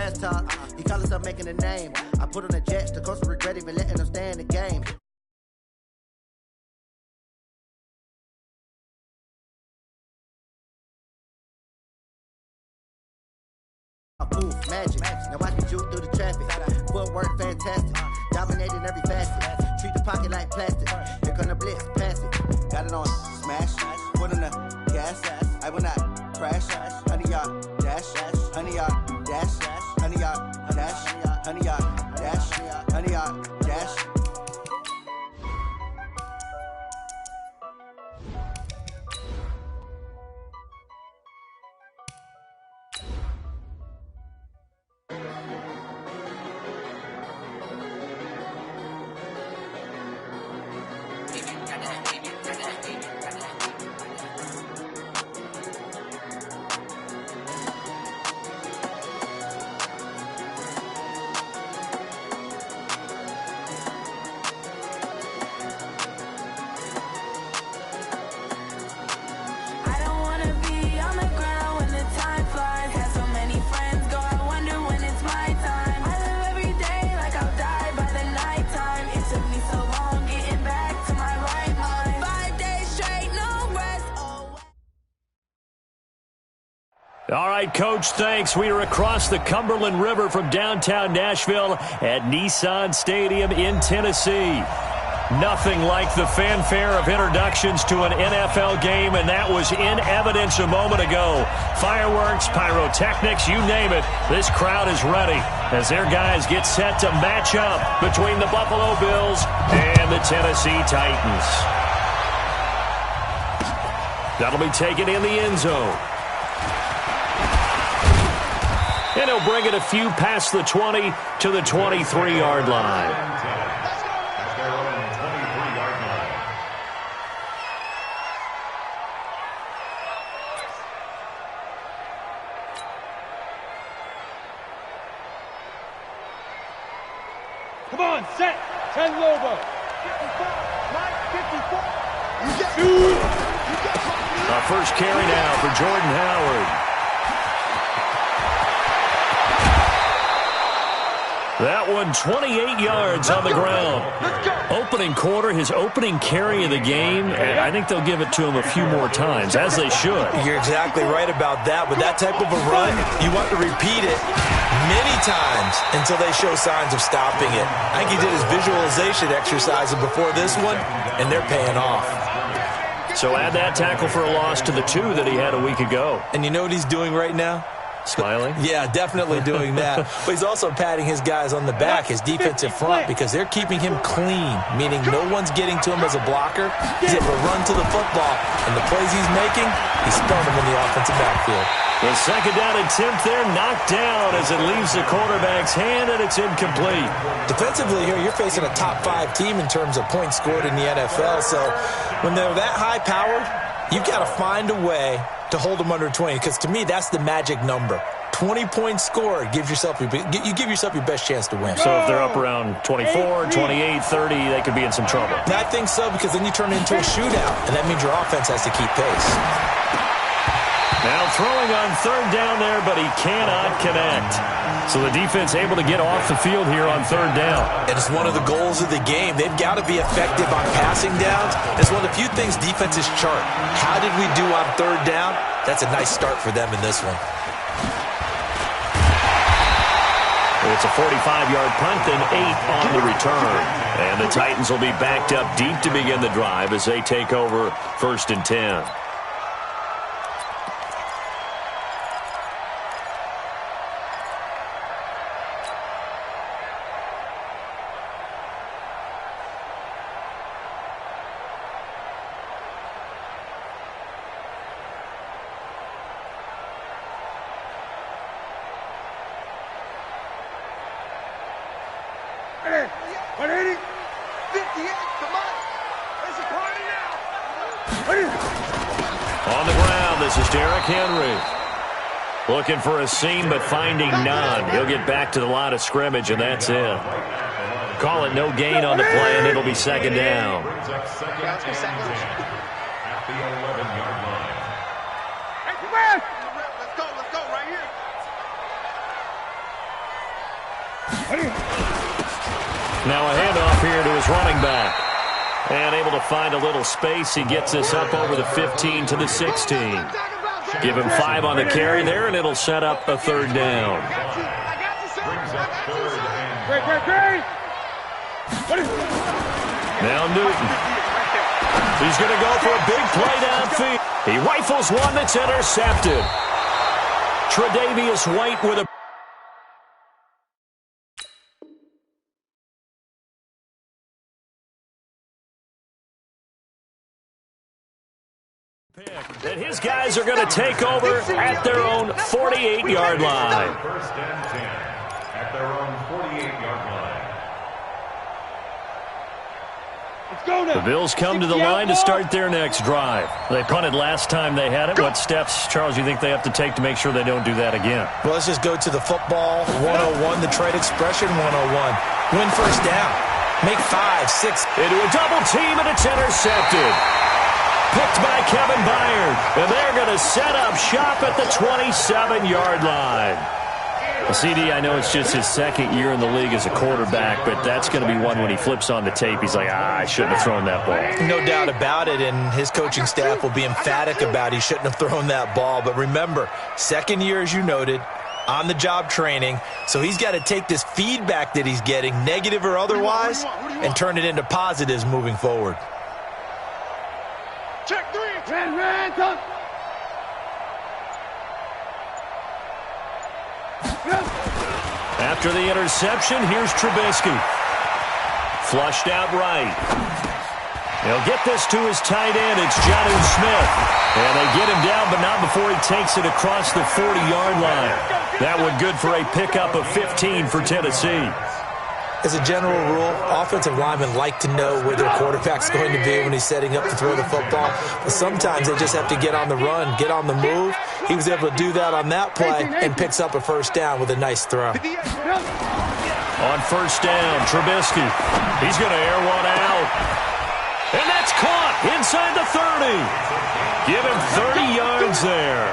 trash talk. He call himself making a name. I put on the Jets, the coach will regret even letting them stay in the game. Ooh, magic. Now watch me juke through the traffic. Footwork fantastic. Dominating every facet. Treat the pocket like plastic. Here come the blitz, pass it. Got it on smash. Put on the gas. I will not crash. 100 yard dash. 100 yard dash. 100 yard dash. 100 yard dash. 100 yard dash. All right, Coach, thanks. We are across the Cumberland River from downtown Nashville at Nissan Stadium in Tennessee. Nothing like the fanfare of introductions to an NFL game, and that was in evidence a moment ago. Fireworks, pyrotechnics, you name it. This crowd is ready as their guys get set to match up between the Buffalo Bills and the Tennessee Titans. That'll be taken in the end zone. And he'll bring it a few past the 20 to the 23-yard line. Come on, set. 10 Lobo. 54. Mike, 54. A first carry now for Jordan Howard. That one 28 yards on the ground. Opening quarter, his opening carry of the game, and I think they'll give it to him a few more times, as they should. You're exactly right about that. With that type of a run, you want to repeat it many times until they show signs of stopping it. I think he did his visualization exercises before this one, and they're paying off. So add that tackle for a loss to the 2 that he had a week ago. And you know what he's doing right now? Smiling? Yeah, definitely doing that. But he's also patting his guys on the back, his defensive front, because they're keeping him clean, meaning no one's getting to him as a blocker. He's able to run to the football, and the plays he's making, he's spelling them in the offensive backfield. The second down attempt there knocked down as it leaves the quarterback's hand, and it's incomplete. Defensively here, you're facing a top-5 team in terms of points scored in the NFL, so when they're that high-powered, you've got to find a way to hold them under 20, because to me, that's the magic number. 20 points scored, you give yourself your best chance to win. So if they're up around 24, 28, 30, they could be in some trouble. I think so, because then you turn it into a shootout, and that means your offense has to keep pace. Now throwing on third down there, but he cannot connect. So the defense able to get off the field here on third down. And it's one of the goals of the game. They've got to be effective on passing downs. It's one of the few things defenses chart. How did we do on third down? That's a nice start for them in this one. It's a 45-yard punt and 8 on the return. And the Titans will be backed up deep to begin the drive as they take over 1st and 10. Looking for a seam, but finding none. He'll get back to the line of scrimmage, and that's it. Call it no gain on the play, and it'll be second down. At the 11-yard line. Hey, let's go right here. Now a handoff here to his running back. And able to find a little space. He gets this up over the 15 to the 16. Give him 5 on the carry there, and it'll set up a third down. Now Newton. He's going to go for a big play downfield. He rifles one that's intercepted. Tre'Davious White with a pick that his guys are going to take over at their own 48-yard line. First and 10 at their own 48-yard line. The Bills come to the line to start their next drive. They punted last time they had it. What steps, Charles, you think they have to take to make sure they don't do that again? Well, let's just go to the football 101, the trade expression 101. Win first down. Make 5, 6. Into a double team, and it's intercepted. Picked by Kevin Byard. And they're going to set up shop at the 27-yard line. Well, CD, I know it's just his second year in the league as a quarterback, but that's going to be one when he flips on the tape. He's like, I shouldn't have thrown that ball. No doubt about it, and his coaching staff will be emphatic about he shouldn't have thrown that ball. But remember, second year, as you noted, on-the-job training, so he's got to take this feedback that he's getting, negative or otherwise, and turn it into positives moving forward. Check 3. Ran, done. After the interception, here's Trubisky. Flushed out right. He'll get this to his tight end. It's Jonnu Smith. And they get him down, but not before he takes it across the 40-yard line. That one good for a pickup of 15 for Tennessee. As a general rule, offensive linemen like to know where their quarterback's going to be when he's setting up to throw the football. But sometimes they just have to get on the run, get on the move. He was able to do that on that play and picks up a first down with a nice throw. On first down, Trubisky. He's going to air one out. And that's caught inside the 30. Give him 30 yards there.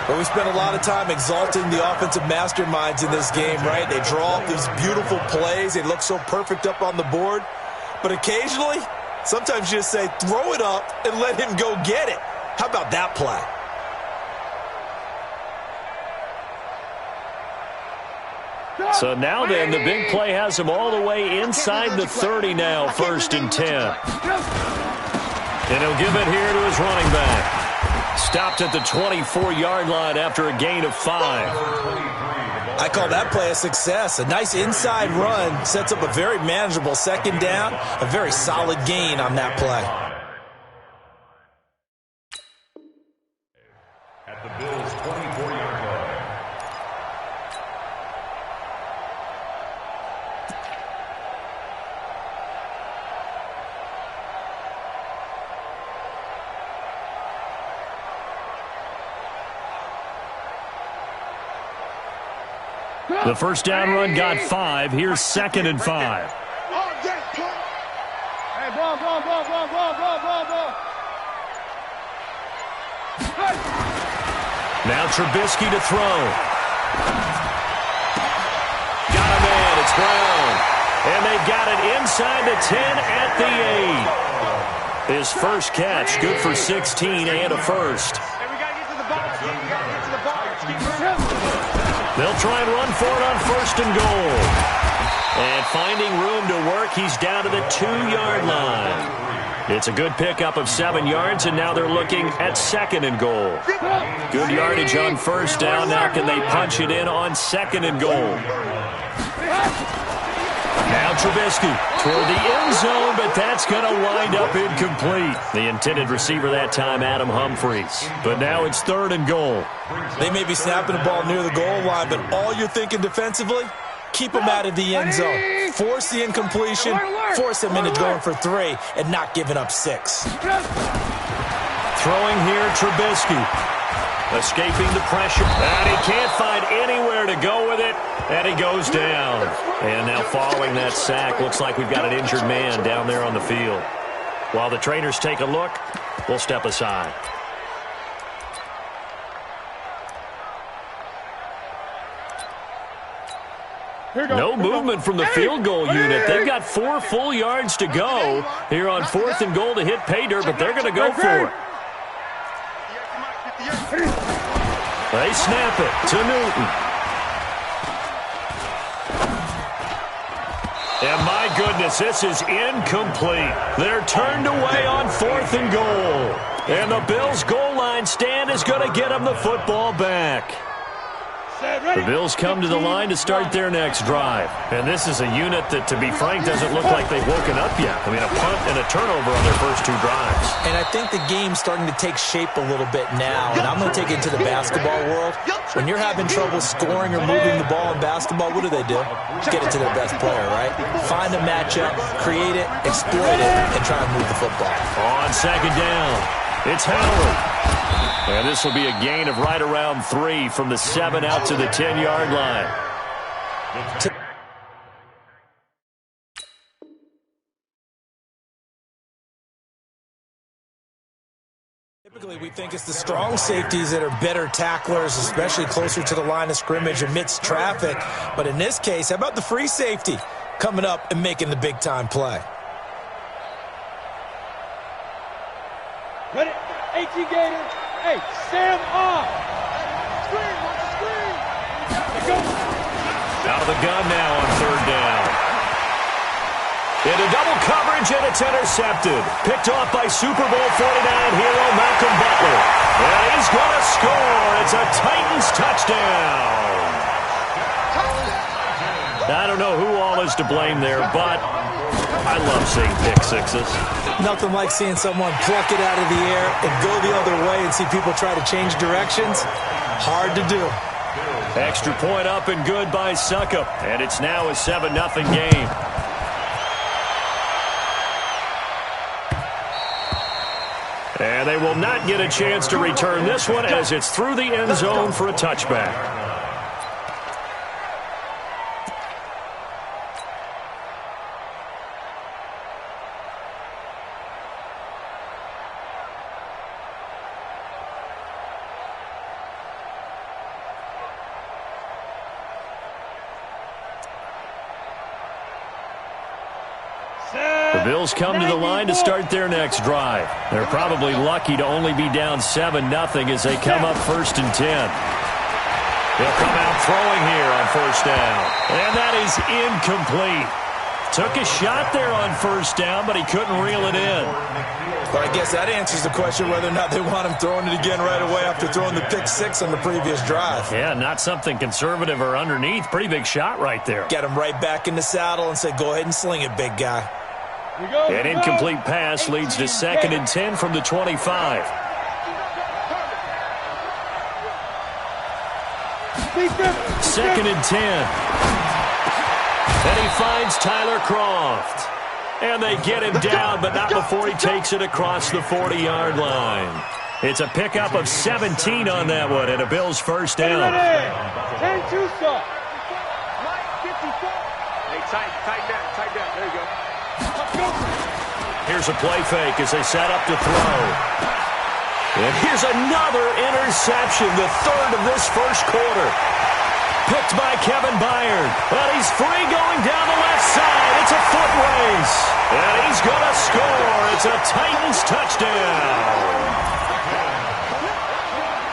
Well, we spent a lot of time exalting the offensive masterminds in this game, right? They draw up these beautiful plays. They look so perfect up on the board. But occasionally, sometimes you just say, throw it up and let him go get it. How about that play? So now then, the big play has him all the way inside the 30 now, first and 10. And he'll give it here to his running back. Stopped at the 24-yard line after a gain of 5. I call that play a success. A nice inside run sets up a very manageable second down, a very solid gain on that play. At the Bills' 24-yard line. The first down run got 5. Here's second and 5. Hey, ball. Now Trubisky to throw. Got a man. It's Brown. And they got it inside the 10 at the 8. His first catch, good for 16 and a first. They'll try and run for it on first and goal. And finding room to work, he's down to the 2-yard line. It's a good pickup of 7 yards, and now they're looking at second and goal. Good yardage on first down. Now can they punch it in on second and goal? Now Trubisky toward the end zone, but that's going to wind up incomplete. The intended receiver that time, Adam Humphries. But now it's third and goal. They may be snapping the ball near the goal line, but all you're thinking defensively, keep them out of the end zone. Force the incompletion, force them into going for 3, and not giving up 6. Throwing here, Trubisky. Escaping the pressure. And he can't find anywhere to go with it. And he goes down. And now following that sack, looks like we've got an injured man down there on the field. While the trainers take a look, we'll step aside. No movement from the field goal unit. They've got 4 full yards to go here on 4th and goal to hit pay dirt, but they're going to go for it. They snap it to Newton. And my goodness, this is incomplete. They're turned away on 4th and goal. And the Bills' goal line stand is going to get them the football back. The Bills come to the line to start their next drive. And this is a unit that, to be frank, doesn't look like they've woken up yet. I mean, a punt and a turnover on their first 2 drives. And I think the game's starting to take shape a little bit now. And I'm going to take it to the basketball world. When you're having trouble scoring or moving the ball in basketball, what do? Get it to their best player, right? Find a matchup, create it, exploit it, and try and move the football. On 2nd down, it's Howard. And this will be a gain of right around 3 from the 7 out to the 10-yard line. Typically, we think it's the strong safeties that are better tacklers, especially closer to the line of scrimmage amidst traffic. But in this case, how about the free safety coming up and making the big-time play? Ready? 18 Gator. Hey, Sam off. Screen. Out of the gun now on 3rd down. Into double coverage, and it's intercepted. Picked off by Super Bowl 49 hero Malcolm Butler. And he's going to score. It's a Titans touchdown. I don't know who all is to blame there, but I love seeing pick sixes. Nothing like seeing someone pluck it out of the air and go the other way and see people try to change directions. Hard to do. Extra point up and good by Succop. And it's now a 7-0 game. And they will not get a chance to return this one as it's through the end zone for a touchback. The Bills come to the line to start their next drive. They're probably lucky to only be down 7-0 as they come up 1st and 10. They'll come out throwing here on 1st down. And that is incomplete. Took a shot there on 1st down, but he couldn't reel it in. But I guess that answers the question whether or not they want him throwing it again right away after throwing the pick 6 on the previous drive. Yeah, not something conservative or underneath. Pretty big shot right there. Get him right back in the saddle and say, go ahead and sling it, big guy. An incomplete pass leads to 2nd and 10 from the 25. 2nd and 10. And he finds Tyler Croft. And they get him down, but not before he takes it across the 40-yard line. It's a pickup of 17 on that one, and a Bills 1st down. 10-2 stop. Hey, tight down. There you go. Here's a play fake as they set up to throw. And here's another interception, the 3rd of this first quarter. Picked by Kevin Byard. But he's free going down the left side. It's a foot race. And he's going to score. It's a Titans touchdown.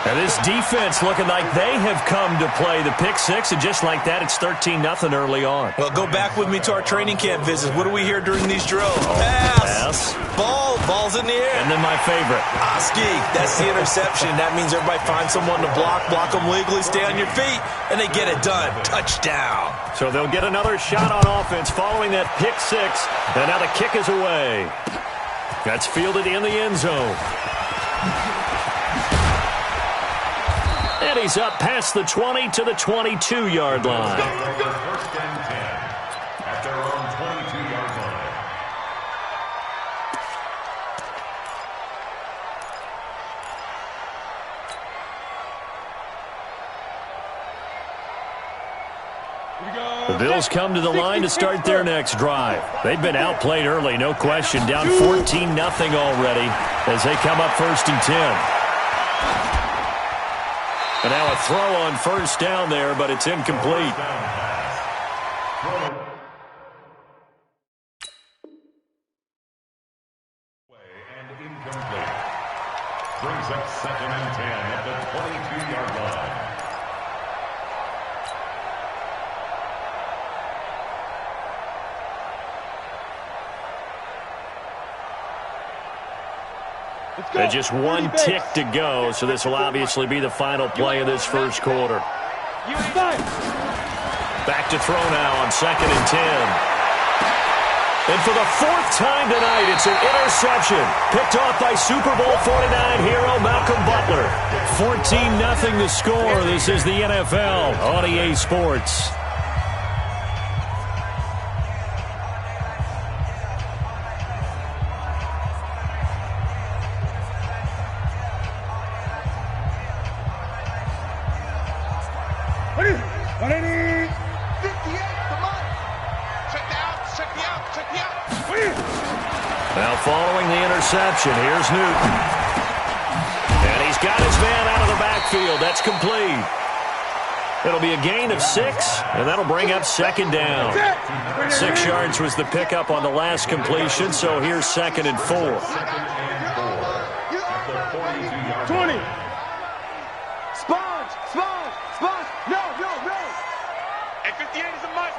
And this defense looking like they have come to play the pick 6, and just like that, it's 13-0 early on. Well, go back with me to our training camp visits. What do we hear during these drills? Pass. Ball's in the air. And then my favorite. Oski, that's the interception. That means everybody finds someone to block them legally, stay on your feet, and they get it done. Touchdown. So they'll get another shot on offense following that pick 6, and now the kick is away. That's fielded in the end zone. And he's up past the 20 to the 22-yard line. First and 10 at their own 22-yard line. The Bills come to the line to start their next drive. They've been outplayed early, no question. Down 14-0 already as they come up 1st and 10. And now a throw on 1st down there, but it's incomplete. And incomplete. Brings up 2nd and 10 at the 22-yard line. And just one tick to go, so this will obviously be the final play of this first quarter. Back to throw now on 2nd and 10. And for the 4th time tonight, it's an interception. Picked off by Super Bowl 49 hero Malcolm Butler. 14-0 the score. This is the NFL on EA Sports. Now following the interception, here's Newton. And he's got his man out of the backfield. That's complete. It'll be a gain of 6, and that'll bring up 2nd down. 6 yards was the pickup on the last completion, so here's 2nd and 4. 20. Sponge. No. Hey, 58 is a must.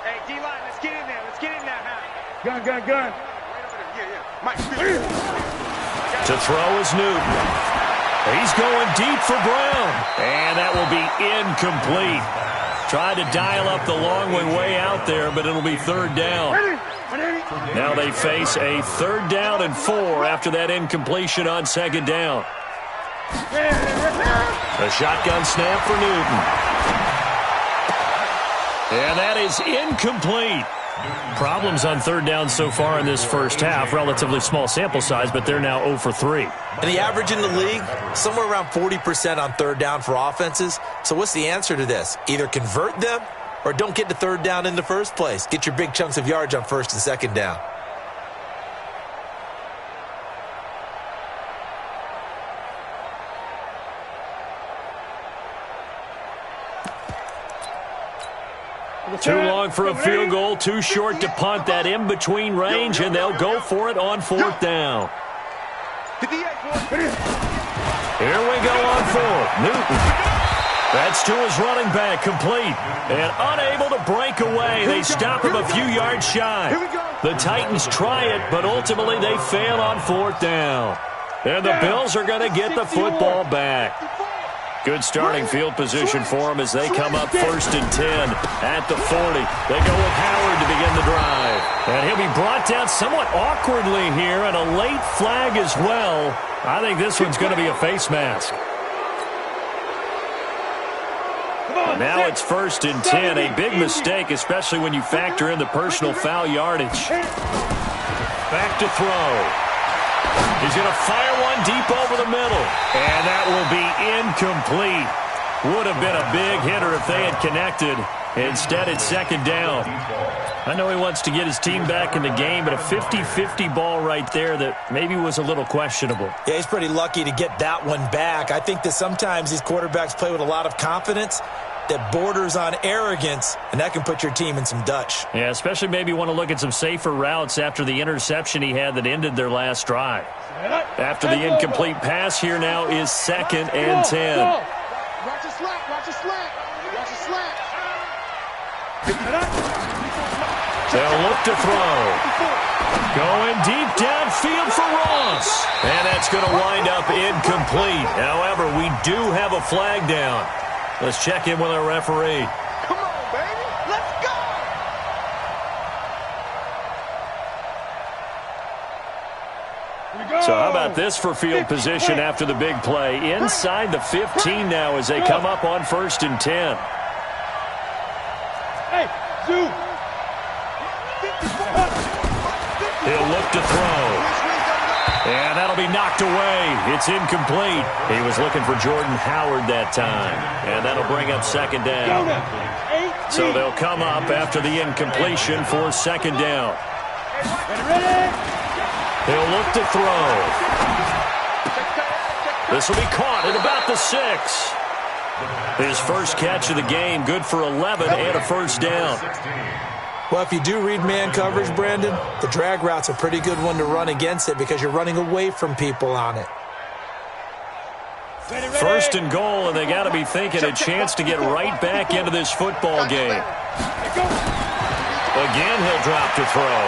Hey, D-line, let's get in there. Huh? Gun. Right over there. Yeah. Mike. To throw is Newton. He's going deep for Brown. And that will be incomplete. Tried to dial up the long way out there, but it'll be 3rd down. Now they face a 3rd down and 4 after that incompletion on 2nd down. A shotgun snap for Newton. And that is incomplete. Problems on 3rd down so far in this first half. Relatively small sample size, but they're now 0 for 3. And the average in the league, somewhere around 40% on 3rd down for offenses. So what's the answer to this? Either convert them or don't get to 3rd down in the first place. Get your big chunks of yards on 1st and 2nd down. Too long for a field goal, too short to punt. That in-between range, and they'll go for it on 4th down. Here we go on 4th. Newton. That's to his running back, complete. And unable to break away. They stop him a few yards shy. The Titans try it, but ultimately they fail on 4th down. And the Bills are going to get the football back. Good starting field position for them as they come up 1st and 10 at the 40. They go with Howard to begin the drive. And he'll be brought down somewhat awkwardly here, and a late flag as well. I think this one's going to be a face mask. Now it's 1st and 10. A big mistake, especially when you factor in the personal foul yardage. Back to throw. He's going to fire one deep over the middle. And that will be incomplete. Would have been a big hitter if they had connected. Instead, it's 2nd down. I know he wants to get his team back in the game, but a 50-50 ball right there that maybe was a little questionable. Yeah, he's pretty lucky to get that one back. I think that sometimes these quarterbacks play with a lot of confidence that borders on arrogance, and that can put your team in some Dutch. Yeah, especially maybe want to look at some safer routes after the interception he had that ended their last drive. After the incomplete pass, here now is 2nd and 10. Watch your slack. They'll look to throw. Going deep downfield for Ross. And that's going to wind up incomplete. However, we do have a flag down. Let's check in with our referee. Come on, baby. Let's go. So how about this for field position after the big play? Inside the 15 now as they come up on 1st and 10. Hey, Zoo. He'll look to throw. And that'll be knocked away. It's incomplete. He was looking for Jordan Howard that time. And that'll bring up 2nd down. So they'll come up after the incompletion for 2nd down. He'll look to throw. This will be caught at about the 6. His first catch of the game, good for 11 and a first down. Well, if you do read man coverage, Brandon, the drag route's a pretty good one to run against it because you're running away from people on it. First and goal, and they got to be thinking a chance to get right back into this football game. Again, he'll drop to throw.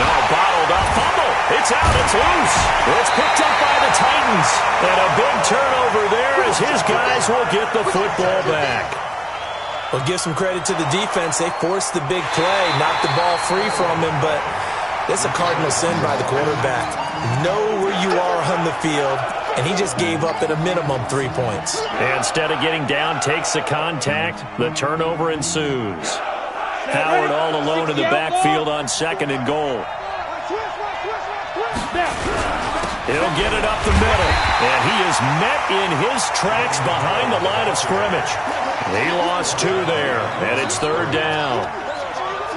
No, bottled up, fumble. It's out, it's loose. It's picked up by the Titans. And a big turnover there as his guys will get the football back. Well, give some credit to the defense. They forced the big play, knocked the ball free from him, but it's a cardinal sin by the quarterback. Know where you are on the field, and he just gave up at a minimum 3 points. Instead of getting down, takes the contact. The turnover ensues. Howard all alone in the backfield on second and goal. He'll get it up the middle, and he is met in his tracks behind the line of scrimmage. He lost 2 there, and it's third down.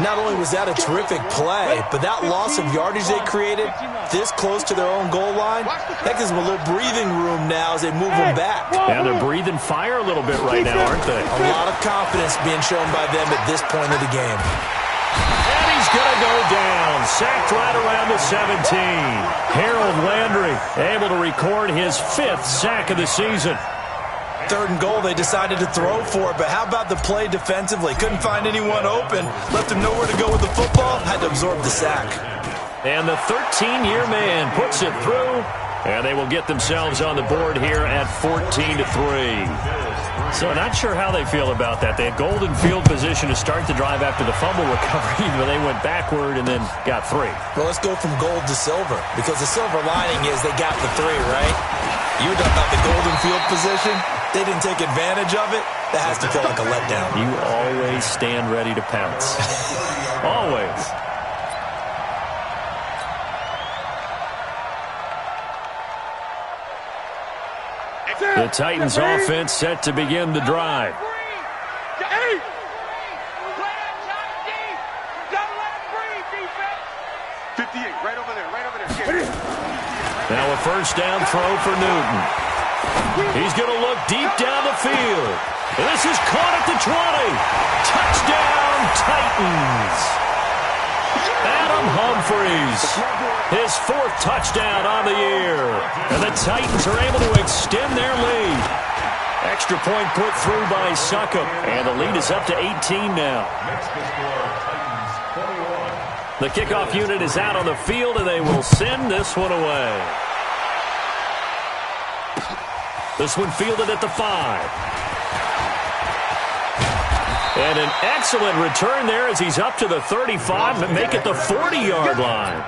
Not only was that a terrific play, but that loss of yardage they created this close to their own goal line, that gives them a little breathing room now as they move them back. And they're breathing fire a little bit right now, aren't they? A lot of confidence being shown by them at this point of the game. And he's going to go down, sacked right around the 17. Harold Landry able to record his 5th sack of the season. Third and goal, they decided to throw for it, but how about the play defensively? Couldn't find anyone open, left him nowhere to go with the football, had to absorb the sack. And the 13-year man puts it through, and they will get themselves on the board here at 14-3. So not sure how they feel about that. They had golden field position to start the drive after the fumble recovery, but they went backward and then got 3. Well, let's go from gold to silver, because the silver lining is they got the 3, right? You talk about the golden field position. They didn't take advantage of it. That has to feel like a letdown. You always stand ready to pounce. Always. The Titans offense set to begin the drive. Now a first down throw for Newton. He's going to look deep down the field. And this is caught at the 20. Touchdown, Titans. Adam Humphries, his 4th touchdown on the year. And the Titans are able to extend their lead. Extra point put through by Succop. And the lead is up to 18 now. The kickoff unit is out on the field, and they will send this one away. This one fielded at the 5. And an excellent return there as he's up to the 35 and make it the 40-yard line.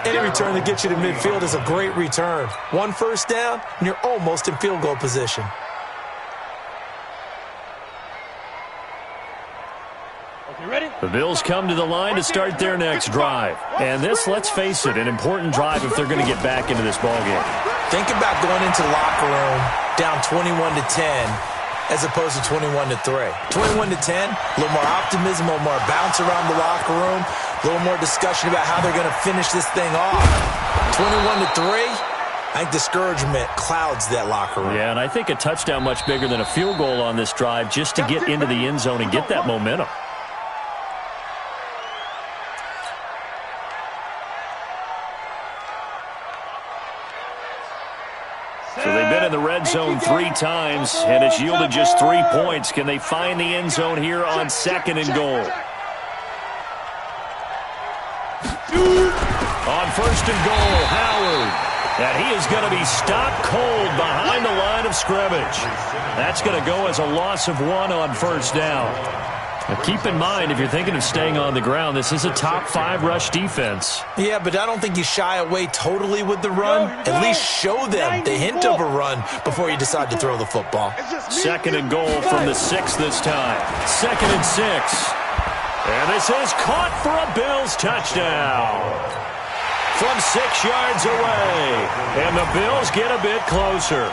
Any return that gets you to midfield is a great return. 1 first down, and you're almost in field goal position. The Bills come to the line to start their next drive. And this, let's face it, an important drive if they're going to get back into this ballgame. Think about going into the locker room down 21-10 as opposed to 21-3. 21-10, a little more optimism, a little more bounce around the locker room, a little more discussion about how they're going to finish this thing off. 21-3, I think discouragement clouds that locker room. Yeah, and I think a touchdown much bigger than a field goal on this drive just to get into the end zone and get that momentum. So they've been in the red zone 3 times, and it's yielded just 3 points. Can they find the end zone here on second and goal? On first and goal, Howard. And he is going to be stopped cold behind the line of scrimmage. That's going to go as a loss of 1 on first down. Now keep in mind, if you're thinking of staying on the ground, this is a top 5 rush defense. Yeah, but I don't think you shy away totally with the run. At least show them the hint of a run before you decide to throw the football. Second and goal from the 6 this time. 2nd and 6. And this is caught for a Bills touchdown. From 6 yards away. And the Bills get a bit closer.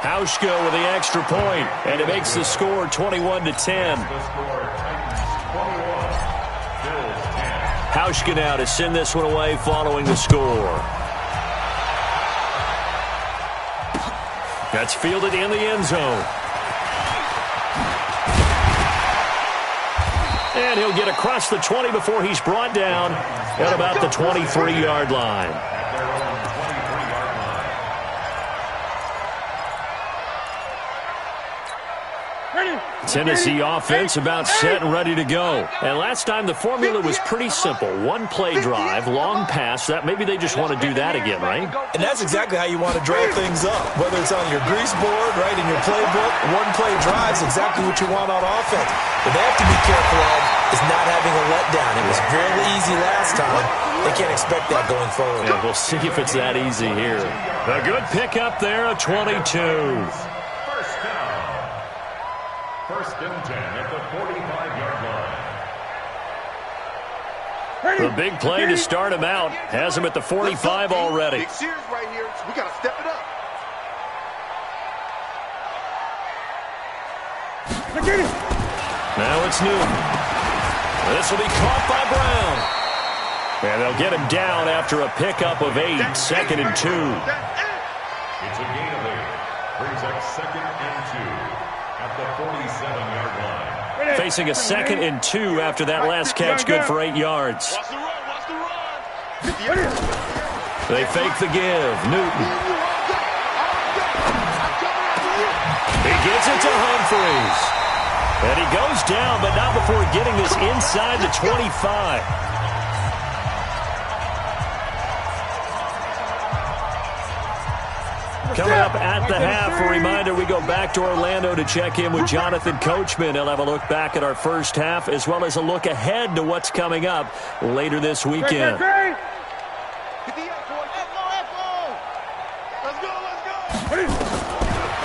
Hauschka with the extra point, and it makes the score 21-10. Hauschka now to send this one away following the score. That's fielded in the end zone. And he'll get across the 20 before he's brought down at about the 23-yard line. Tennessee offense about set and ready to go. And last time the formula was pretty simple. One play drive, long pass. That maybe they just want to do that again, right? And that's exactly how you want to draw things up. Whether it's on your grease board, right, in your playbook, one play drive is exactly what you want on offense. But they have to be careful of is not having a letdown. It was fairly easy last time. They can't expect that going forward. Yeah, we'll see if it's that easy here. A good pickup there, a 22. First and 10 at the 45-yard line. The big play to start him out. Has him at the 45 already. Big series right here. So we got to step it up. Now it's Newton. This will be caught by Brown. And they'll get him down after a pickup of 8. 2nd and 2. It's a gain of 8. Brings up 2nd and 2. At the 47-yard line. Facing a 2nd and 2 after that last catch, good for 8 yards. Watch the run, watch the run. They fake the give. Newton. He gets it to Humphries. And he goes down, but not before getting this inside the 25. Coming up at the half, a reminder, we go back to Orlando to check in with Jonathan Coachman. He'll have a look back at our first half, as well as a look ahead to what's coming up later this weekend.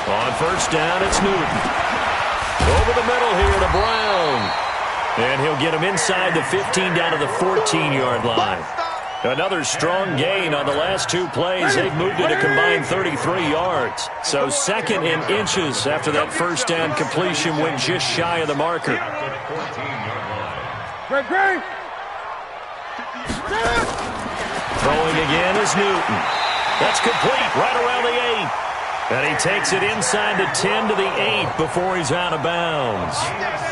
On first down, it's Newton. Over the middle here to Brown. And he'll get him inside the 15 down to the 14-yard line. Another strong gain on the last 2 plays. They've moved it a combined 33 yards. So 2nd in inches after that first down completion went just shy of the marker. Throwing again is Newton. That's complete right around the 8. And he takes it inside the 10 to the 8 before he's out of bounds.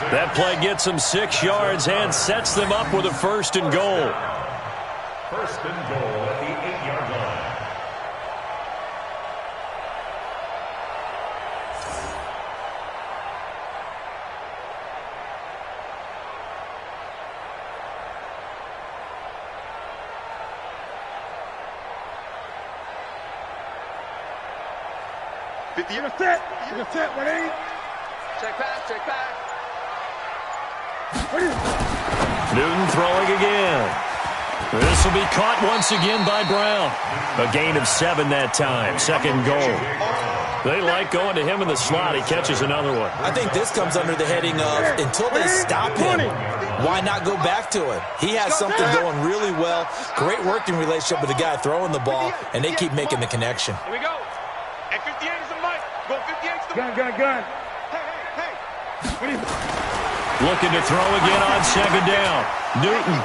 That play gets him 6 yards and sets them up with a 1st and goal. First and goal at the 8-yard line. You're set. You're set. Ready? Check back. Check back. Newton throwing again. This will be caught once again by Brown. A gain of 7 that time. 2nd goal. They like going to him in the slot. He catches another one. I think this comes under the heading of until they stop him, why not go back to it? He has something going really well. Great working relationship with the guy throwing the ball, and they keep making the connection. Here we go. At 58 is the mic. Go 58 is the mic. Gun. Hey. Looking to throw again on 2nd down. Newton.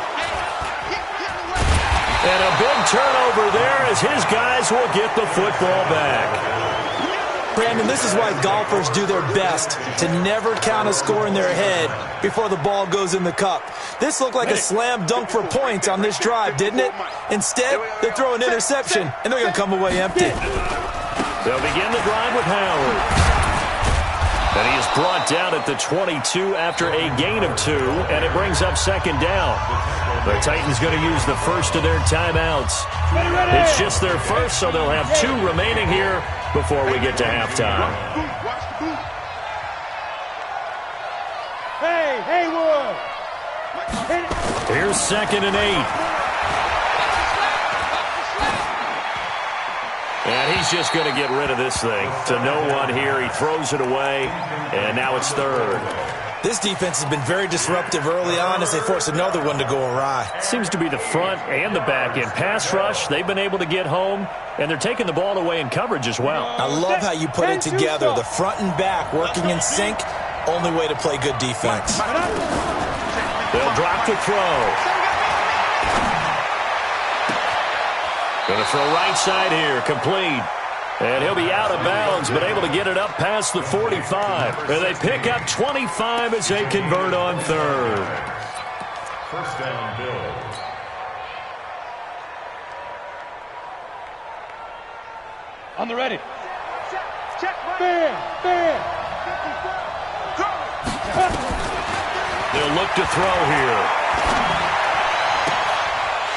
And a big turnover there as his guys will get the football back. Brandon, this is why golfers do their best to never count a score in their head before the ball goes in the cup. This looked like a slam dunk for points on this drive, didn't it? Instead, they throw an interception, and they're going to come away empty. They'll begin the drive with Howard. And he is brought down at the 22 after a gain of 2, and it brings up 2nd down. The Titans going to use the first of their timeouts. It's just their first, so they'll have 2 remaining here before we get to halftime. Hey, Haywood. Here's 2nd and 8. And he's just going to get rid of this thing to no one here. He throws it away, and now it's 3rd. This defense has been very disruptive early on as they force another one to go awry. Seems to be the front and the back end. Pass rush, they've been able to get home, and they're taking the ball away in coverage as well. I love how you put it together. The front and back working in sync, only way to play good defense. They'll drop to throw. Going to throw right side here, complete. And he'll be out of bounds, but able to get it up past the 45. And they pick up 25 as they convert on third. First down, Bills. On the ready. Check. Fair. They'll look to throw here.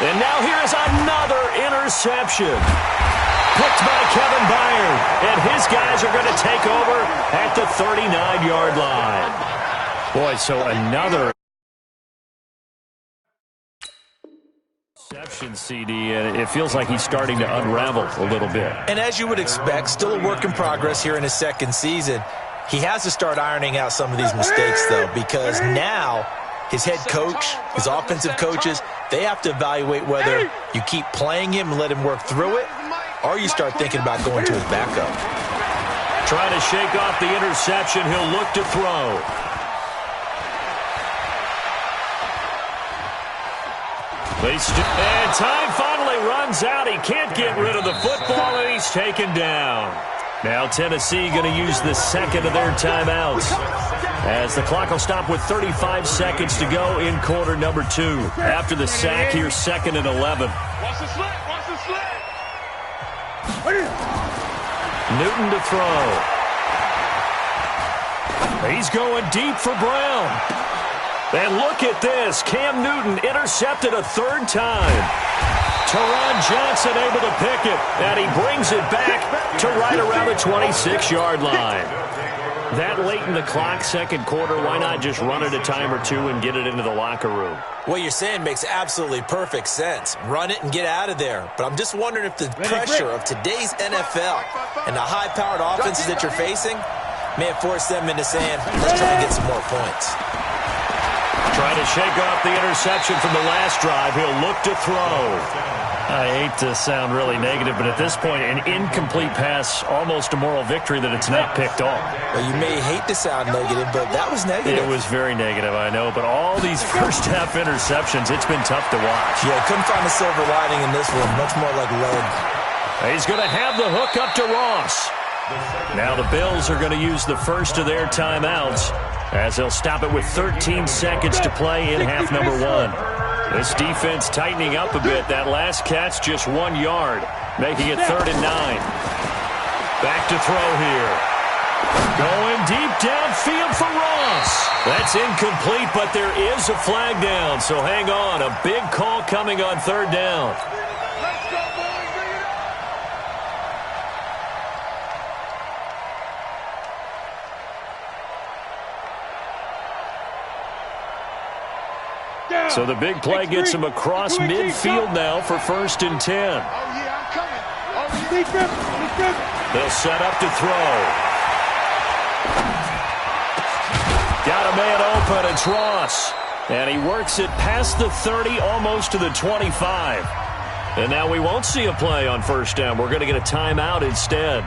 And now here's another interception. Picked by Kevin Byard. And his guys are going to take over at the 39-yard line. Boy, so another interception, CD, and it feels like he's starting to unravel a little bit. And as you would expect, still a work in progress here in his second season. He has to start ironing out some of these mistakes, though, because now his head coach, his offensive coaches, they have to evaluate whether you keep playing him and let him work through it, or you start thinking about going to his backup. Trying to shake off the interception. He'll look to throw. And time finally runs out. He can't get rid of the football, and he's taken down. Now Tennessee going to use the second of their timeouts, as the clock will stop with 35 seconds to go in quarter number 2. After the sack, here's 2nd and 11. Watch the slit. Newton to throw. He's going deep for Brown. And look at this. Cam Newton intercepted a third time. Teron Johnson able to pick it, and he brings it back to right around the 26-yard line. That late in the clock, second quarter, why not just run it a time or two and get it into the locker room? What you're saying makes absolutely perfect sense. Run it and get out of there. But I'm just wondering if the pressure of today's NFL and the high-powered offenses that you're facing may have forced them into saying, let's try and get some more points. Trying to shake off the interception from the last drive. He'll look to throw. I hate to sound really negative, but at this point, an incomplete pass, almost a moral victory that it's not picked off. Well, you may hate to sound negative, but that was negative. It was very negative, I know, but all these first-half interceptions, it's been tough to watch. Yeah, couldn't find a silver lining in this one. Much more like lead. He's going to have the hook up to Ross. Now the Bills are going to use the first of their timeouts, as they'll stop it with 13 seconds to play in half number 1. This defense tightening up a bit. That last catch just 1 yard, making it 3rd and 9. Back to throw here. Going deep downfield for Ross. That's incomplete, but there is a flag down, so hang on. A big call coming on 3rd down. So the big play gets him across midfield now for 1st and 10. Oh, yeah, I'm coming. They'll set up to throw. Got a man open. It's Ross. And he works it past the 30, almost to the 25. And now we won't see a play on 1st down. We're going to get a timeout instead.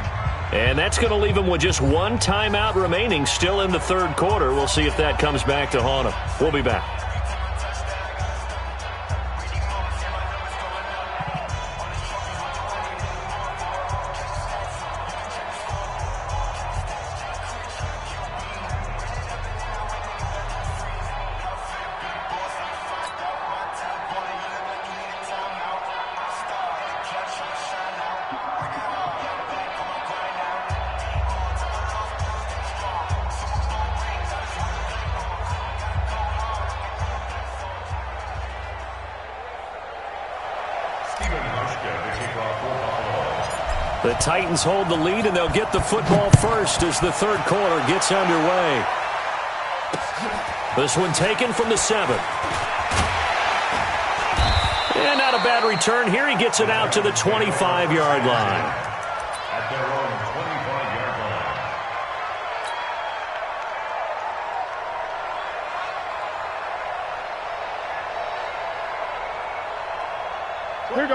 And that's going to leave him with just 1 timeout remaining still in the 3rd quarter. We'll see if that comes back to haunt him. We'll be back. The Titans hold the lead, and they'll get the football first as the 3rd quarter gets underway. This one taken from the 7. And not a bad return here. He gets it out to the 25-yard line. At their own 25-yard line.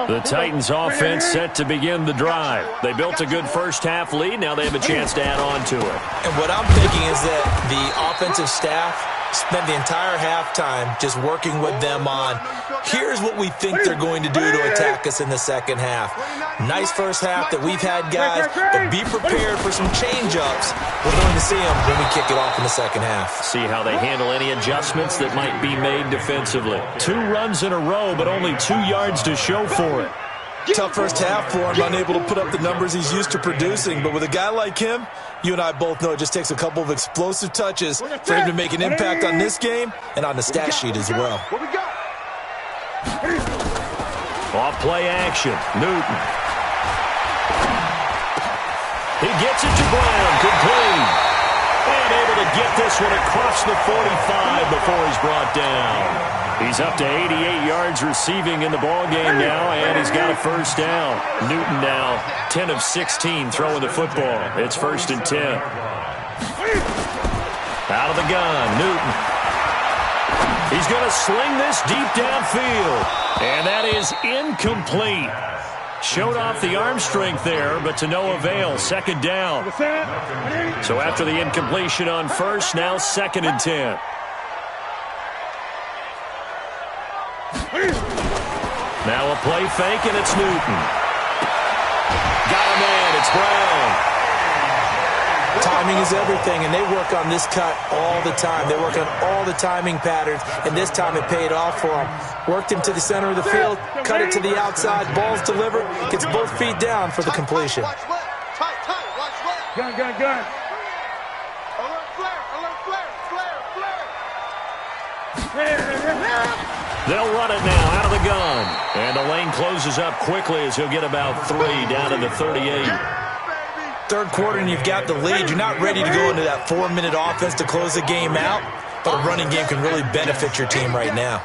The Titans offense set to begin the drive. They built a good first-half lead. Now they have a chance to add on to it. And what I'm thinking is that the offensive staff spent the entire halftime just working with them on, here's what we think they're going to do to attack us in the second half. Nice first half that we've had, guys, but be prepared for some change-ups. We're going to see them when we kick it off in the second half. See how they handle any adjustments that might be made defensively. 2 runs in a row, but only 2 yards to show for it. Tough first half for him, unable to put up the numbers he's used to producing. But with a guy like him, you and I both know it just takes a couple of explosive touches for him to make an impact on this game and on the stat sheet as well. Off play action, Newton. He gets it to Brown, complete. And able to get this one across the 45 before he's brought down. He's up to 88 yards receiving in the ballgame now, and he's got a first down. Newton now 10 of 16 throwing the football. It's 1st and 10. Out of the gun, Newton. He's going to sling this deep downfield, and that is incomplete. Showed off the arm strength there, but to no avail. 2nd down. So after the incompletion on first, now 2nd and 10. Now a play fake, and it's Newton. Got a man, it's Brown. Timing is everything, and they work on this cut all the time. They work on all the timing patterns, and this time it paid off for him. Worked him to the center of the field, cut it to the outside, ball's delivered, gets both feet down for the completion. Gun. Alert flare. They'll run it now out of the gun. And the lane closes up quickly as he'll get about 3 down to the 38. Third quarter and you've got the lead. You're not ready to go into that 4-minute offense to close the game out, but a running game can really benefit your team right now.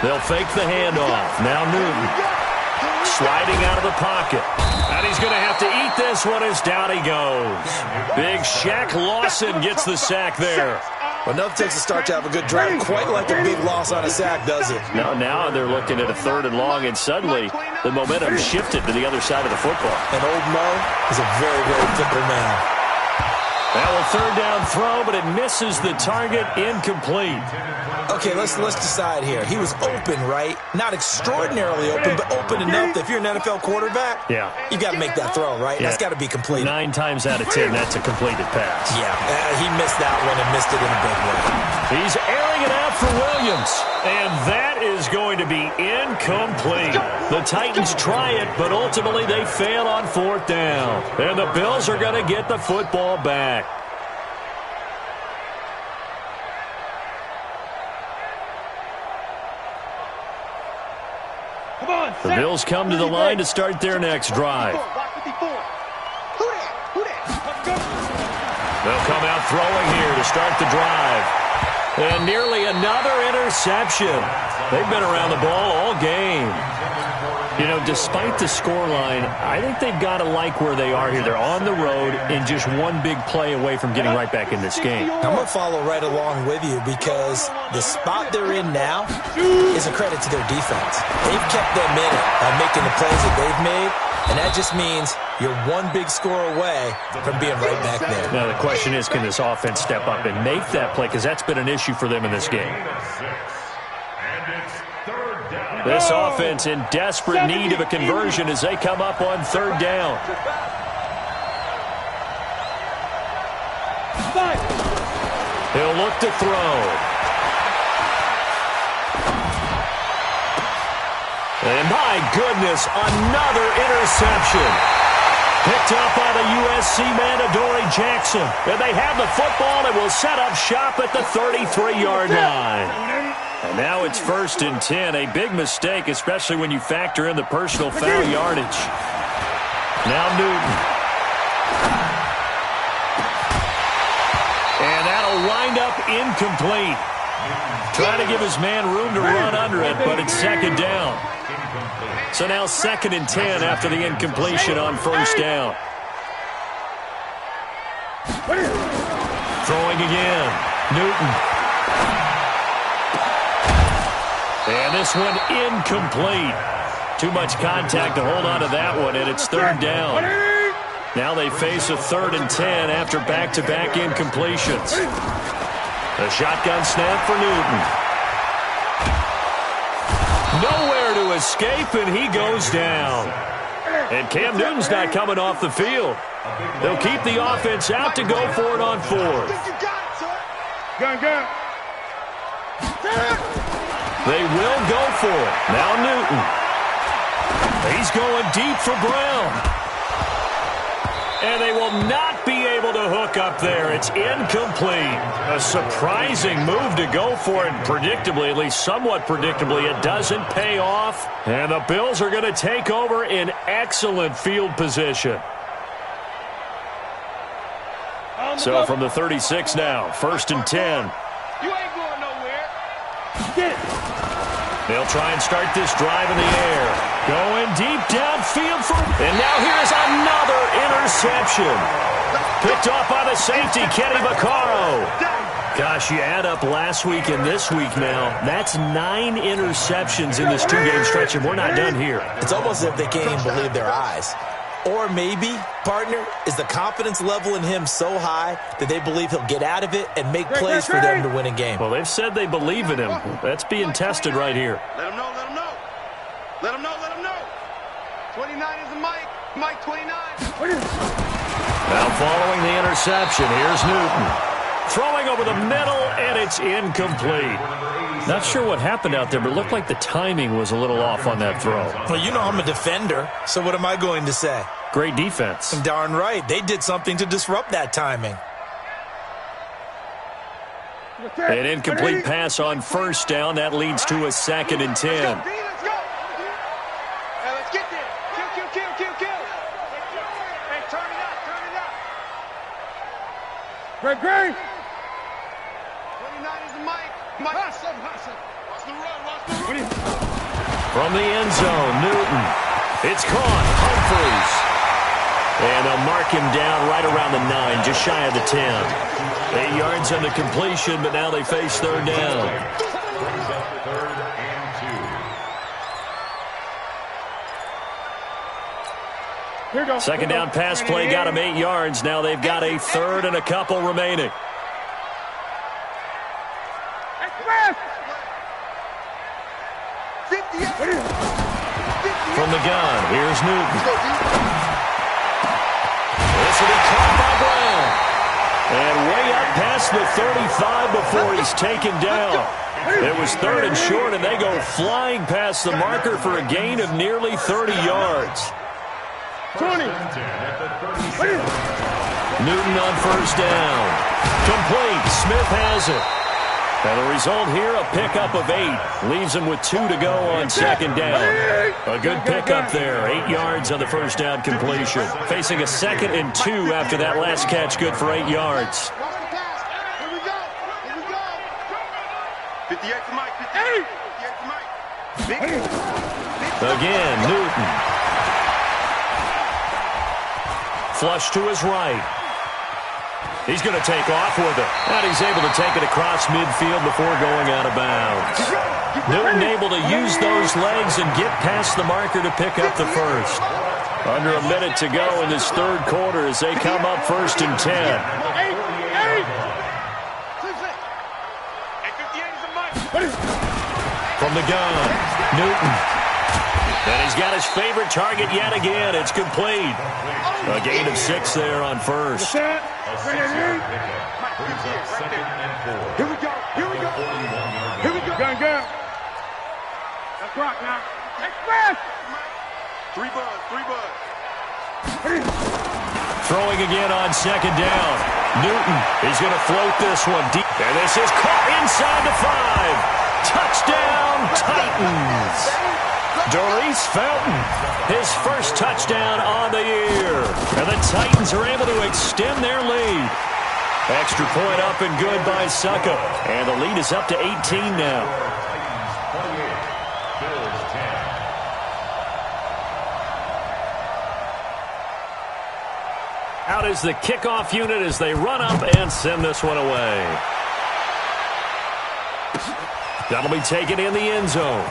They'll fake the handoff. Now Newton sliding out of the pocket. And he's going to have to eat this one as down he goes. Big Shaq Lawson gets the sack there. Well, nothing takes a start to have a good drive. Quite like a big loss on a sack, does it? Now they're looking at a 3rd and long, and suddenly the momentum shifted to the other side of the football. And old Mo is a very, very fickle man. Now a 3rd down throw, but it misses the target, incomplete. Okay, let's decide here. He was open, right? Not extraordinarily open, but open enough that if you're an NFL quarterback, you got to make that throw, right? That's got to be completed. 9 times out of 10, that's a completed pass. Yeah, he missed that one and missed it in a big way. He's airing it out for Williams, and that is going to be incomplete. The Titans try it, but ultimately they fail on 4th down. And the Bills are going to get the football back. The Bills come to the line to start their next drive. They'll come out throwing here to start the drive. And nearly another interception. They've been around the ball all game. You know, despite the scoreline, I think they've got to like where they are here. They're on the road and just one big play away from getting right back in this game. I'm going to follow right along with you because the spot they're in now is a credit to their defense. They've kept them in it by making the plays that they've made, and that just means you're one big score away from being right back there. Now, the question is, can this offense step up and make that play? Because that's been an issue for them in this game. This offense in desperate need of a conversion as they come up on 3rd down. He'll look to throw. And my goodness, another interception. Picked up by the USC man, Adoree Jackson. And they have the football and will set up shop at the 33-yard line. And now it's 1st and 10. A big mistake, especially when you factor in the personal foul yardage. Now Newton. And that'll wind up incomplete. Trying to give his man room to run under it, but it's 2nd down. So now 2nd and 10 after the incompletion on 1st down. Throwing again. Newton. And this one incomplete. Too much contact to hold on to that one, and it's 3rd down. Now they face a 3rd and 10 after back-to-back incompletions. A shotgun snap for Newton. Nowhere to escape, and he goes down. And Cam Newton's not coming off the field. They'll keep the offense out to go for it on 4th. Gun. They will go for it. Now Newton. He's going deep for Brown. And they will not be able to hook up there. It's incomplete. A surprising move to go for it. Predictably, at least somewhat predictably, it doesn't pay off. And the Bills are going to take over in excellent field position. So from the 36 now, 1st and 10. You ain't going nowhere. They'll try and start this drive in the air. Going deep downfield and now here's another interception. Picked off by the safety, Kenny Vaccaro. Gosh, you add up last week and this week now. That's 9 interceptions in this 2-game stretch, and we're not done here. It's almost as if they can't even believe their eyes. Or maybe, partner, is the confidence level in him so high that they believe he'll get out of it and make plays for them to win a game. Well, they've said they believe in him. That's being tested right here. Let him know, let him know. Let him know, let him know. 29 is the Mike. Mike 29. Now following the interception, here's Newton. Throwing over the middle, and it's incomplete. Not sure what happened out there, but it looked like the timing was a little off on that throw. Well, you know I'm a defender, so what am I going to say? Great defense. Darn right. They did something to disrupt that timing. An incomplete pass on 1st down. That leads to a 2nd and 10. Let's go. Hey, let's get there. Kill. Hey, turn it up. Great. 29 is the Mike. Watch the run. From the end zone, Newton. It's caught. Humphries. And they'll mark him down right around the 9, just shy of the 10. 8 yards on the completion, but now they face 3rd down. Brings up 3rd and 2. Here we go. 2nd down pass play got him 8 yards. Now they've got a 3rd and a couple remaining. From the gun, here's Newton. This will be caught by Brown. And way up past the 35 before he's taken down. It was 3rd and short, and they go flying past the marker for a gain of nearly 30 yards. 20. Newton on 1st down. Complete. Smith has it. And the result here, a pickup of 8. Leaves him with 2 to go on 2nd down. A good pickup there. 8 yards on the 1st down completion. Facing a 2nd and 2 after that last catch, good for 8 yards. Here we go. 58 to Mike. 58 to Mike. Again, Newton. Flush to his right. He's going to take off with it. And he's able to take it across midfield before going out of bounds. Newton able to use those legs and get past the marker to pick up the 1st. Under a minute to go in this 3rd quarter as they come up 1st and 10. From the gun, Newton. And he's got his favorite target yet again. It's complete. A gain of 6 there on 1st. Here we go. Gun. Let's rock now. Express. 3 buzz. Throwing again on 2nd down. Newton is going to float this one deep. And this is caught inside the 5. Touchdown, Titans. Doris Fountain, his 1st touchdown on the year. And the Titans are able to extend their lead. Extra point up and good by Suckup. And the lead is up to 18 now. Out is the kickoff unit as they run up and send this one away. That'll be taken in the end zone.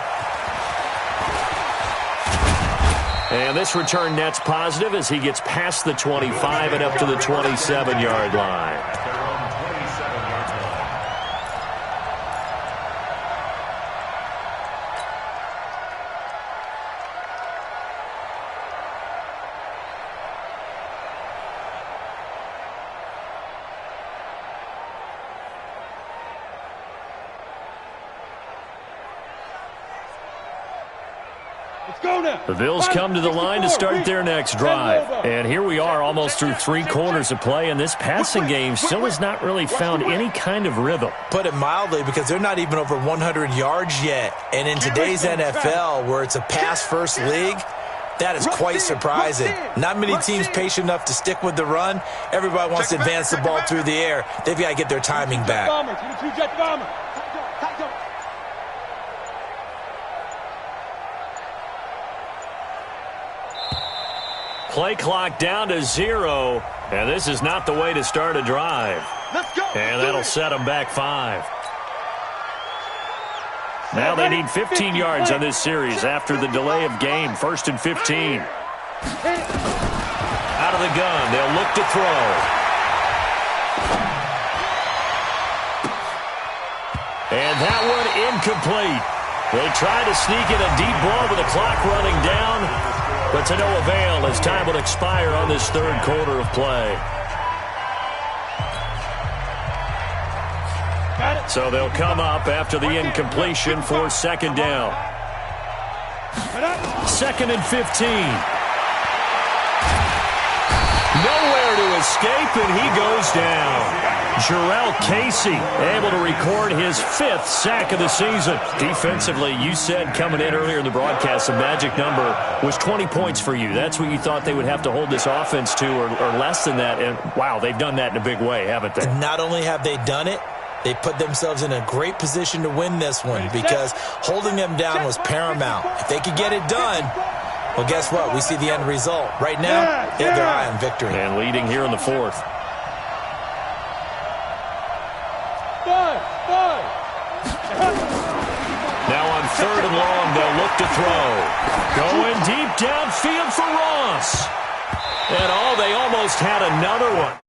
And this return net's positive as he gets past the 25 and up to the 27-yard line. The Bills come to the line to start their next drive. And here we are almost through 3 quarters of play, and this passing game still has not really found any kind of rhythm. Put it mildly, because they're not even over 100 yards yet. And in today's NFL, where it's a pass-first league, that is quite surprising. Not many teams patient enough to stick with the run. Everybody wants to advance the ball through the air. They've got to get their timing back. Play clock down to 0, and this is not the way to start a drive. And that'll set them back 5. Now they need 15 yards on this series after the delay of game. 1st and 15. Out of the gun, they'll look to throw. And that one incomplete. They try to sneak in a deep ball with the clock running down, but to no avail as time will expire on this 3rd quarter of play. So they'll come up after the incompletion for 2nd down. 2nd and 15. Nowhere to escape, and he goes down. Jarrell Casey able to record his 5th sack of the season. Defensively, you said coming in earlier in the broadcast, the magic number was 20 points for you. That's what you thought they would have to hold this offense to, or less than that. And, wow, they've done that in a big way, haven't they? And not only have they done it, they put themselves in a great position to win this one, because holding them down was paramount. If they could get it done, well, guess what? We see the end result. Right now, they have their eye on victory. And leading here in the 4th. Now on 3rd and long, they'll look to throw. Going deep downfield for Ross. And they almost had another one.